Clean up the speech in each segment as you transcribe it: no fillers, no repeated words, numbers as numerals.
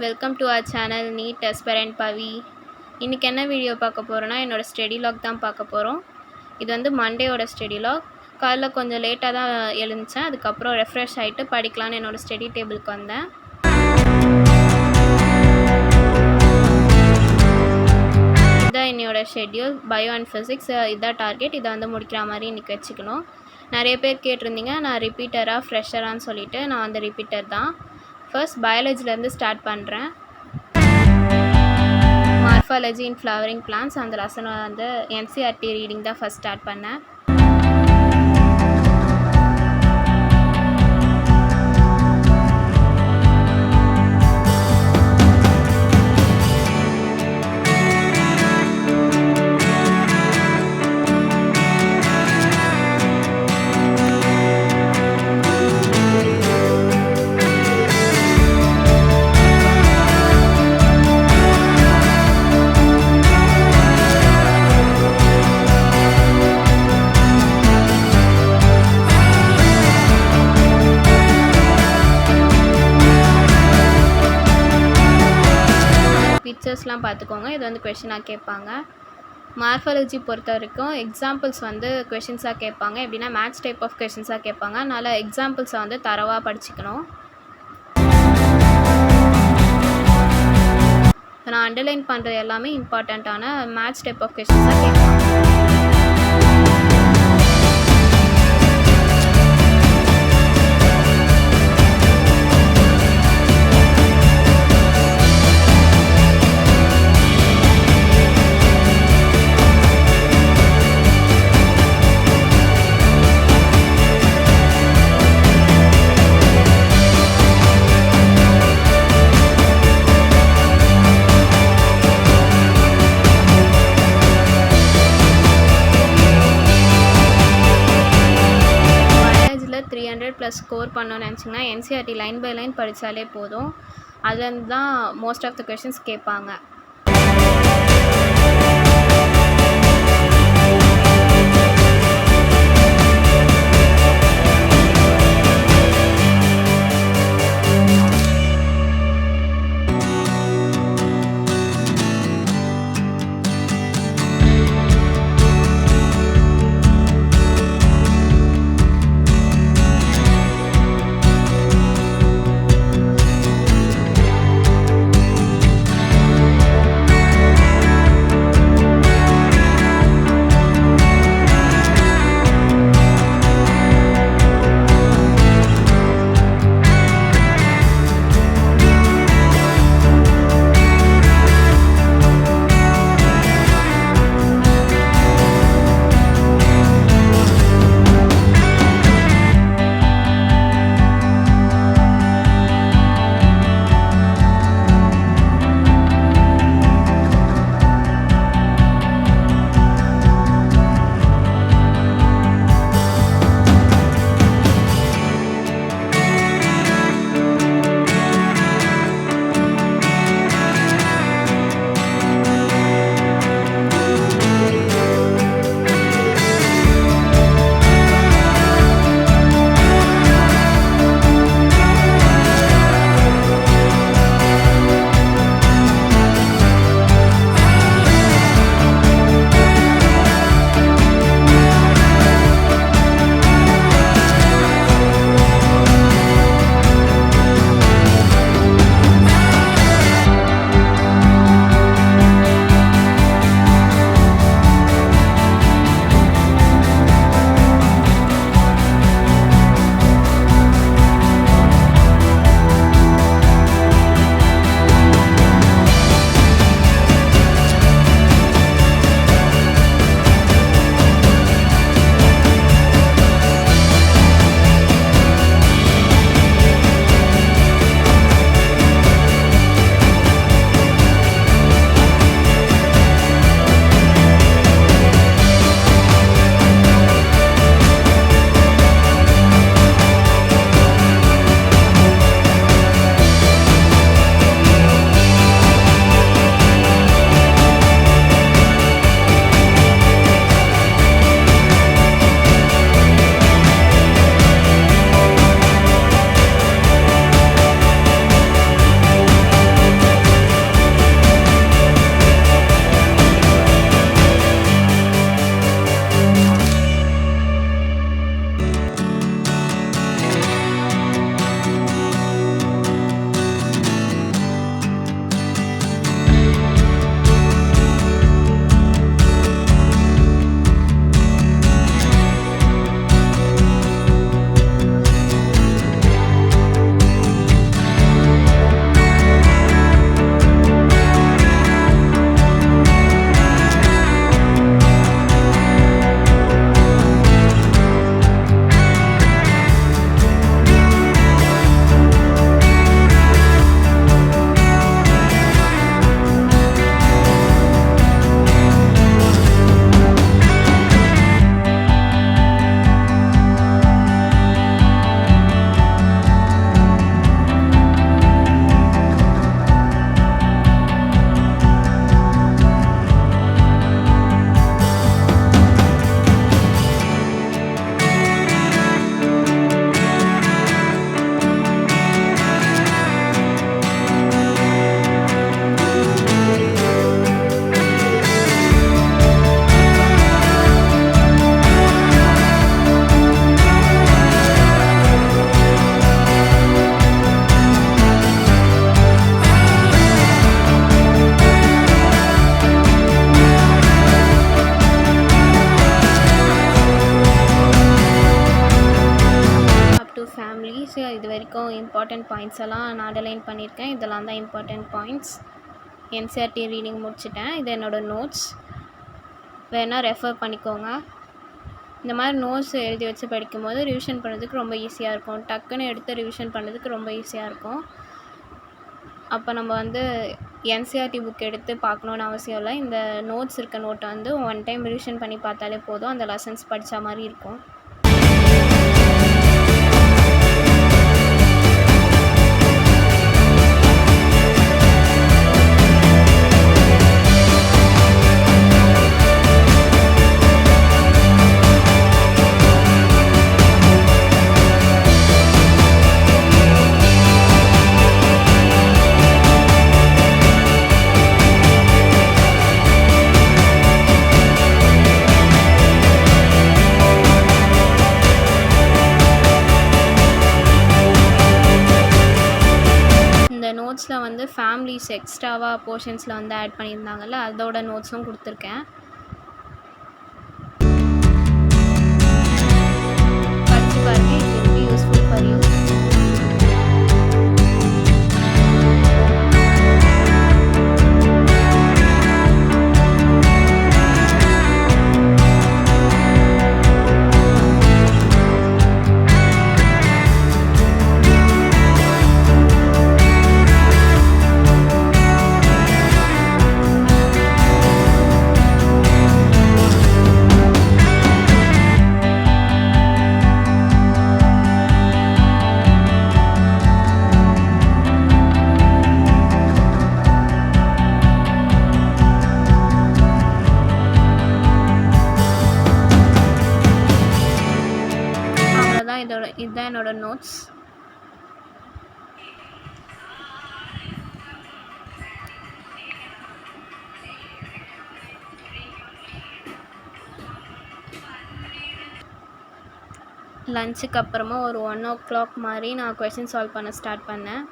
Welcome to our channel NEET aspirant Pavi. இன்றைக்கி என்ன video பார்க்க போகிறோன்னா என்னோடய ஸ்டடி லாக் தான் பார்க்க போகிறோம். இது வந்து மண்டேயோட ஸ்டடி லாக். காலைல கொஞ்சம் லேட்டாக தான் எழுந்தேன். அதுக்கப்புறம் ரெஃப்ரெஷ் ஆகிட்டு படிக்கலான்னு என்னோடய ஸ்டடி டேபிளுக்கு வந்தேன். இதுதான் என்னோடய ஷெட்யூல். பயோ அண்ட் ஃபிசிக்ஸ் இதுதான் டார்கெட். இதை வந்து முடிக்கிற மாதிரி இன்றைக்கி வச்சுக்கணும். நிறைய பேர் கேட்டிருந்தீங்க நான் ரிப்பீட்டராக ஃப்ரெஷரான்னு சொல்லிவிட்டு. நான் வந்து ரிப்பீட்டர் தான். ஃபர்ஸ்ட் பயாலஜிலேருந்து ஸ்டார்ட் பண்ணுறேன். மார்ஃபாலஜி இன் ஃப்ளவரிங் பிளான்ஸ் அந்த லெசனை வந்து என்சிஆர்டி ரீடிங் தான் ஃபர்ஸ்ட் ஸ்டார்ட் பண்ணேன். பிக்சர்ஸ்லாம் பார்த்துக்கோங்க. இது வந்து கொஷினாக கேட்பாங்க. மார்ஃபாலஜி பொறுத்த வரைக்கும் எக்ஸாம்பிள்ஸ் வந்து கொஷின்ஸாக கேட்பாங்க. எப்படின்னா மேட்ச் டைப் ஆஃப் கொஷின்ஸாக கேட்பாங்க. அதனால் எக்ஸாம்பிள்ஸை வந்து தரவாக படிச்சுக்கணும். நான் அண்டர்லைன் பண்ணுறது எல்லாமே இம்பார்ட்டண்ட்டான மேட்ச் டைப் ஆஃப் கொஷின்ஸாக கேட்பாங்க. +300 ஸ்கோர் பண்ணணும்னு நினச்சிங்கன்னா என்சிஆர்டி லைன் பை லைன் படித்தாலே போதும். அதுலேருந்து தான் மோஸ்ட் ஆஃப் த கொஷின்ஸ் கேட்பாங்க. இம்பார்ட்டண்ட் பாயிண்ட்ஸ் எல்லாம் நான் அண்டர்லைன் பண்ணியிருக்கேன். இதெல்லாம் தான் இம்பார்ட்டண்ட் பாயிண்ட்ஸ். என்சிஆர்டி ரீடிங் முடிச்சிட்டேன். இது என்னோடய நோட்ஸ், வேணால் ரெஃபர் பண்ணிக்கோங்க. இந்த மாதிரி நோட்ஸ் எழுதி வச்சு படிக்கும்போது ரிவிஷன் பண்ணுறதுக்கு ரொம்ப ஈஸியாக இருக்கும். டக்குன்னு எடுத்து ரிவிஷன் பண்ணுறதுக்கு ரொம்ப ஈஸியாக இருக்கும். அப்போ நம்ம வந்து என்சிஆர்டி புக் எடுத்து பார்க்கணுன்னு அவசியம் இல்லை. இந்த நோட்ஸ் இருக்க நோட்டை வந்து ஒன் டைம் ரிவிஷன் பண்ணி பார்த்தாலே போதும், அந்த லெசன்ஸ் படித்த மாதிரி இருக்கும். நோட்ஸில் வந்து ஃபேமிலிஸ் எக்ஸ்ட்ராவாக போர்ஷன்ஸில் வந்து ஆட் பண்ணியிருந்தாங்கல்ல, அதோட நோட்ஸும் கொடுத்துருக்கேன். படித்து பாருங்க, it will be useful for you. இதுதான் என்னோட நோட்ஸ். லஞ்சுக்கு அப்புறமா ஒரு 1 o'clock மாதிரி நான் கொஷின் சால்வ் பண்ண ஸ்டார்ட் பண்ணேன்.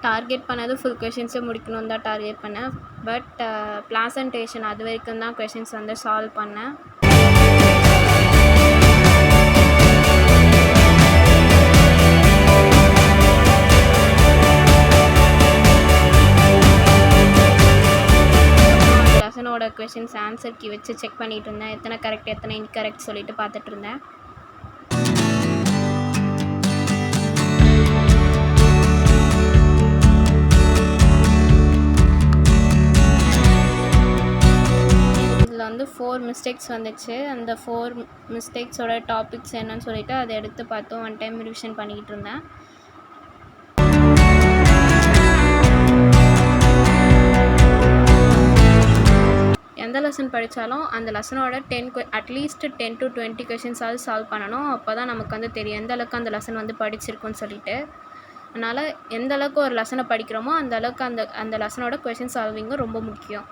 டார்கெட் பண்ணது ஃபுல் கொஷின்ஸை முடிக்கணும்னு தான் டார்கெட் பண்ணேன். பட் ப்ளாசன்டேஷன் அது வரைக்கும் தான் கொஷின்ஸ் வந்து சால்வ் பண்ணேன். லெசனோட கொஷின்ஸ் ஆன்சர் கீ வச்சு செக் பண்ணிகிட்டு இருந்தேன். எத்தனை கரெக்ட் எத்தனை இன்கரெக்ட் சொல்லிட்டு பார்த்துட்டு இருந்தேன். வந்து 4 மிஸ்டேக்ஸ் வந்துச்சு. அந்த 4 மிஸ்டேக்ஸோட டாபிக்ஸ் என்னன்னு சொல்லிட்டு அதை எடுத்து பார்த்து ஒன் டைம் ரிவிஷன் பண்ணிக்கிட்டு இருந்தேன். எந்த லெசன் படித்தாலும் அந்த லெசனோட அட்லீஸ்ட் 10 to 20 கொஷின்ஸாவது சால்வ் பண்ணணும். அப்போ தான் நமக்கு வந்து தெரியும் எந்த அளவுக்கு அந்த லெசன் வந்து படிச்சிருக்குன்னு சொல்லிட்டு. அதனால் எந்த அளவுக்கு ஒரு லெசனை படிக்கிறோமோ அந்த அளவுக்கு அந்த லெசனோட கொஷின் சால்விங்கும் ரொம்ப முக்கியம்.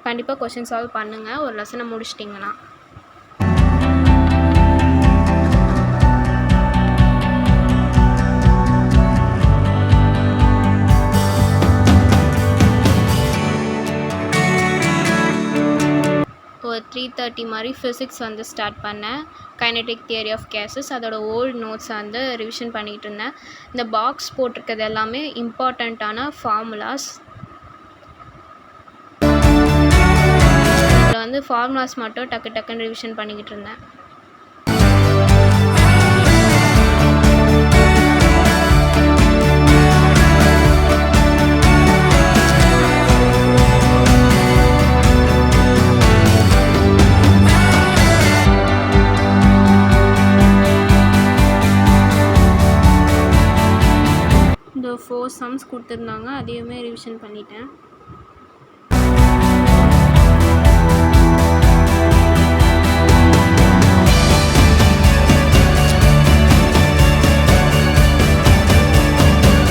கண்டிப்பாக கொஷின் சால்வ் பண்ணுங்கள் ஒரு லெசனை முடிச்சிட்டிங்கன்னா. ஒரு 3:30 மாதிரி ஃபிசிக்ஸ் வந்து ஸ்டார்ட் பண்ணேன். கைனடிக் தியரி ஆஃப் கேஸஸ் அதோட ஓல்டு நோட்ஸை வந்து ரிவிஷன் பண்ணிகிட்டு இருந்தேன். இந்த பாக்ஸ் போட்டிருக்கிறது எல்லாமே இம்பார்ட்டண்ட்டான ஃபார்முலாஸ். இதில் வந்து ஃபார்முலாஸ் மட்டும் டக்குன்னு ரிவிஷன் பண்ணிக்கிட்டு இருந்தேன். கொடுத்துருந்தாங்க, அதையுமே ரிவிஷன் பண்ணிட்டேன்.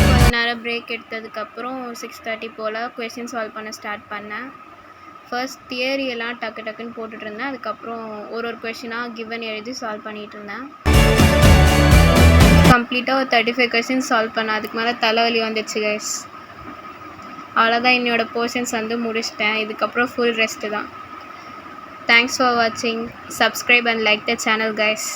கொஞ்ச நேரம் பிரேக் எடுத்ததுக்கப்புறம் 6:30 போல் கொஷின் சால்வ் பண்ண ஸ்டார்ட் பண்ணேன். ஃபர்ஸ்ட் தியரி எல்லாம் டக்கு டக்குன்னு போட்டுட்டு இருந்தேன். அதுக்கப்புறம் ஒரு கொஷினாக கிவன் எழுதி சால்வ் பண்ணிகிட்டு இருந்தேன். கம்ப்ளீட்டாக ஒரு 35 கொஷின் சால்வ் பண்ணேன். அதுக்கு மேலே தலைவலி வந்துச்சு கைஸ். அவ்வளோதான், என்னோட போர்ஷன்ஸ் வந்து முடிச்சிட்டேன். இதுக்கப்புறம் ஃபுல் ரெஸ்ட்டு தான். தேங்க்ஸ் ஃபார் வாட்சிங். Subscribe and like the channel guys.